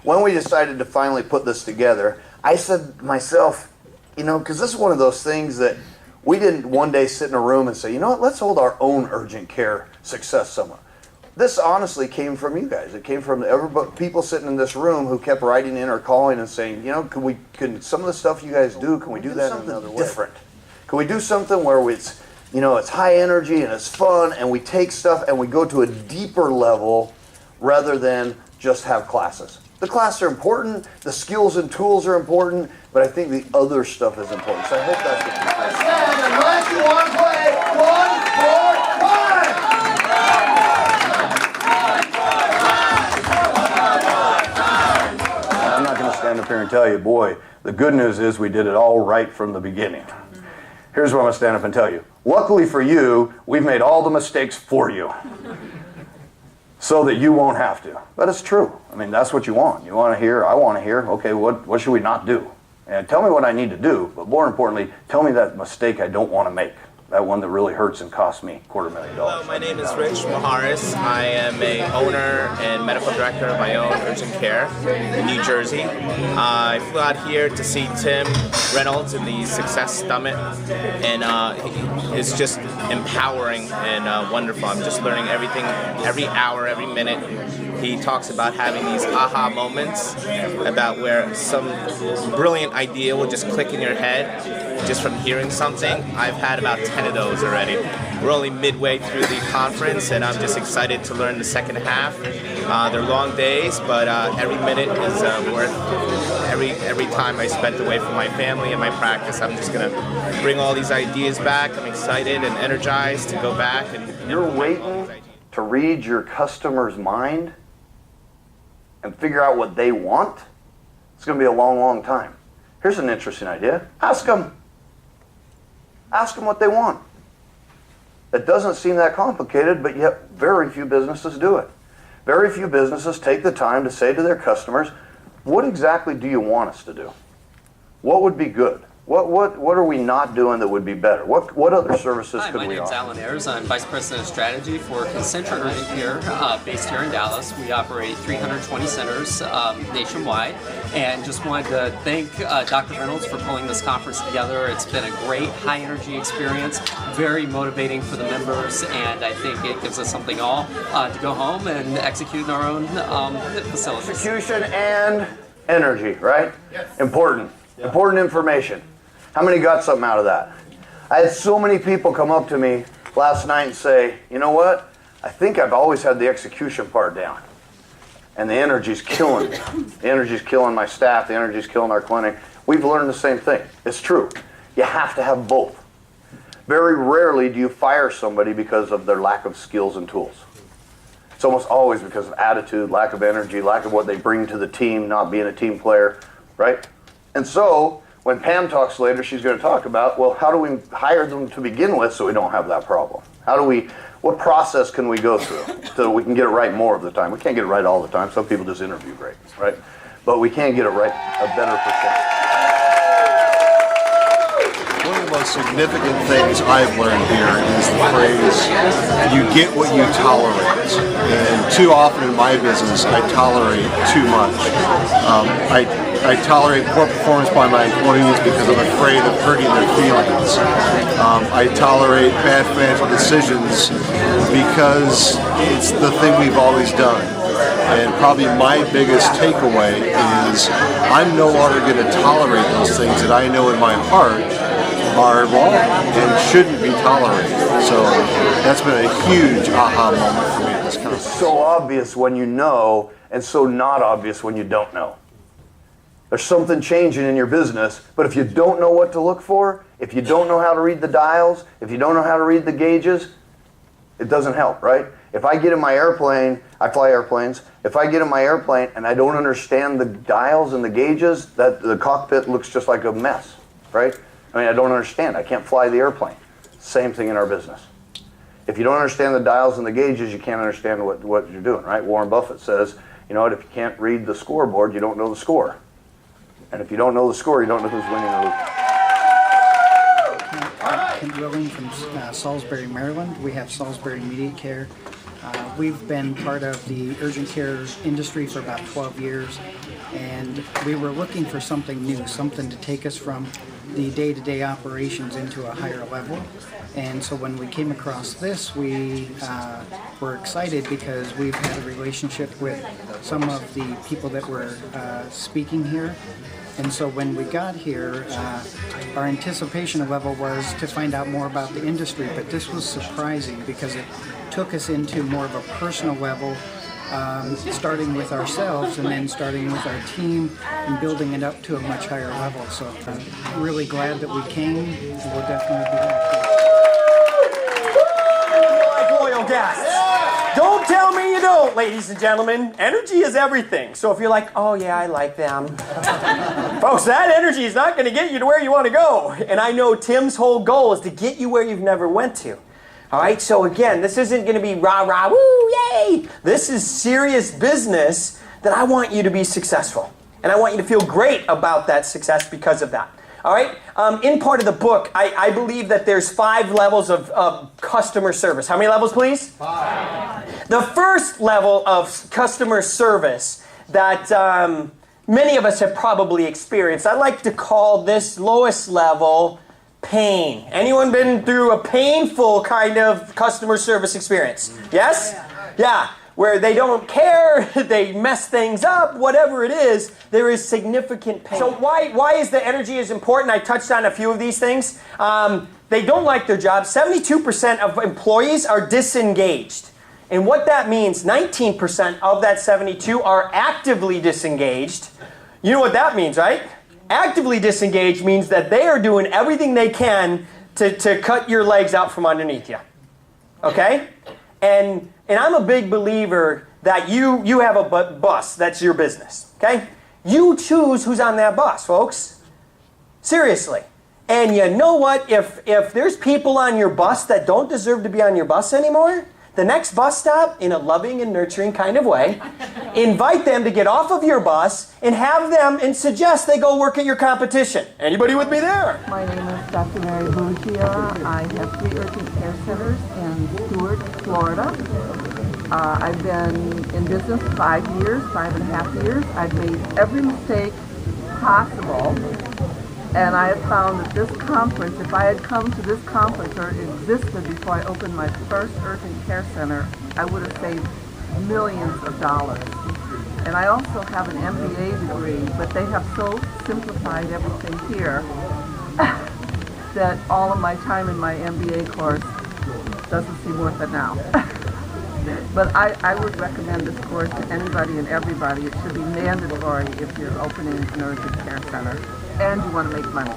when we decided to finally put this together, I said to myself, you know, because this is one of those things that we didn't one day sit in a room and say, you know what, let's hold our own urgent care success summit. This honestly came from you guys. It came from people sitting in this room who kept writing in or calling and saying, you know, can some of the stuff you guys do, can we do that in another way? Different. Can we do something where it's, you know, it's high energy and it's fun, and we take stuff and we go to a deeper level rather than just have classes. The classes are important, the skills and tools are important, but I think the other stuff is important. So I hope that's what you guys stand unless you want to play 1, 4, 5. I'm not going to stand up here and tell you, boy, the good news is we did it all right from the beginning. Here's what I'm going to stand up and tell you. Luckily for you, we've made all the mistakes for you so that you won't have to. But it's true. I mean, that's what you want. You want to hear, I want to hear, okay, what should we not do? And tell me what I need to do, but more importantly, tell me that mistake I don't want to make. That one that really hurts and costs me $250,000. Hello, my name is Rich Maharis. I am a owner and medical director of my own urgent care in New Jersey. I flew out here to see Tim Reynolds in the Success Summit, and it's just empowering and wonderful. I'm just learning everything, every hour, every minute. He talks about having these aha moments, about where some brilliant idea will just click in your head just from hearing something. I've had about 10 of those already. We're only midway through the conference, and I'm just excited to learn the second half. They're long days, but every minute is worth every time I spent away from my family and my practice. I'm just going to bring all these ideas back. I'm excited and energized to go back. You're waiting to read your customer's mind and figure out what they want? It's going to be a long, long time. Here's an interesting idea. Ask them. Ask them what they want. It doesn't seem that complicated, but yet very few businesses do it. Very few businesses take the time to say to their customers, what exactly do you want us to do? What would be good? What are we not doing that would be better? What other services could we offer? Hi, my name's Alan Ayers. I'm Vice President of Strategy for Concentra Urgent Care, based here in Dallas. We operate 320 centers nationwide, and just wanted to thank Dr. Reynolds for pulling this conference together. It's been a great high-energy experience, very motivating for the members, and I think it gives us something all to go home and execute in our own facilities. Execution and energy, right? Yes. Important. Yeah. Important information. How many got something out of that? I had so many people come up to me last night and say, you know what? I think I've always had the execution part down. And the energy's killing me. The energy's killing my staff. The energy's killing our clinic. We've learned the same thing. It's true. You have to have both. Very rarely do you fire somebody because of their lack of skills and tools. It's almost always because of attitude, lack of energy, lack of what they bring to the team, not being a team player, right? And so, when Pam talks later, she's going to talk about, well, how do we hire them to begin with so we don't have that problem? What process can we go through so we can get it right more of the time? We can't get it right all the time. Some people just interview great, right? But we can get it right a better percent. One of the most significant things I've learned here is the phrase, you get what you tolerate. And too often in my business, I tolerate too much. I tolerate poor performance by my employees because I'm afraid of hurting their feelings. I tolerate bad financial decisions because it's the thing we've always done. And probably my biggest takeaway is I'm no longer going to tolerate those things that I know in my heart are wrong and shouldn't be tolerated. So that's been a huge aha moment for me at this conference. It's so obvious when you know, and so not obvious when you don't know. There's something changing in your business, but if you don't know what to look for, if you don't know how to read the dials, if you don't know how to read the gauges, it doesn't help, right? If I get in my airplane, I fly airplanes, if I get in my airplane and I don't understand the dials and the gauges, the cockpit looks just like a mess, right? I mean, I don't understand. I can't fly the airplane. Same thing in our business. If you don't understand the dials and the gauges, you can't understand what you're doing, right? Warren Buffett says, you know what, if you can't read the scoreboard, you don't know the score. And if you don't know the score, you don't know who's winning or losing. Kent Willing from Salisbury, Maryland. We have Salisbury Immediate Care. We've been part of the urgent care industry for about 12 years, and we were looking for something new, something to take us from the day-to-day operations into a higher level. And so when we came across this, we were excited because we've had a relationship with some of the people that were speaking here. And so when we got here, our anticipation level was to find out more about the industry, but this was surprising because it took us into more of a personal level, starting with ourselves and then starting with our team and building it up to a much higher level. So I'm really glad that we came, and we'll definitely be back. Like loyal guests. Don't tell me you don't, ladies and gentlemen. Energy is everything. So if you're like, oh yeah, I like them. Folks, that energy is not going to get you to where you want to go. And I know Tim's whole goal is to get you where you've never went to. All right, so again, this isn't going to be rah, rah, woo, yay. This is serious business that I want you to be successful. And I want you to feel great about that success because of that. All right, in part of the book, I believe that there's 5 levels of customer service. How many levels, please? 5. The first level of customer service that many of us have probably experienced, I like to call this lowest level pain. Anyone been through a painful kind of customer service experience? Yes? Yeah. Where they don't care, they mess things up, whatever it is, there is significant pain. So why is the energy is important? I touched on a few of these things. They don't like their job. 72% of employees are disengaged. And what that means, 19% of that 72 are actively disengaged. You know what that means, right? Actively disengaged means that they are doing everything they can to cut your legs out from underneath you. Okay? And I'm a big believer that you have a bus that's your business, okay? You choose who's on that bus, folks. Seriously. And you know what? If there's people on your bus that don't deserve to be on your bus anymore, the next bus stop, in a loving and nurturing kind of way, invite them to get off of your bus and have them and suggest they go work at your competition. Anybody with me there? My name is Dr. Mary Bougia. I have 3 urgent care centers in Stewart, Florida. I've been in business 5 years, 5.5 years. I've made every mistake possible. And I have found that this conference, if I had come to this conference or it existed before I opened my first urgent care center, I would have saved millions of dollars. And I also have an MBA degree, but they have so simplified everything here that all of my time in my MBA course doesn't seem worth it now. But I would recommend this course to anybody and everybody. It should be mandatory if you're opening an urgent care center and you want to make money.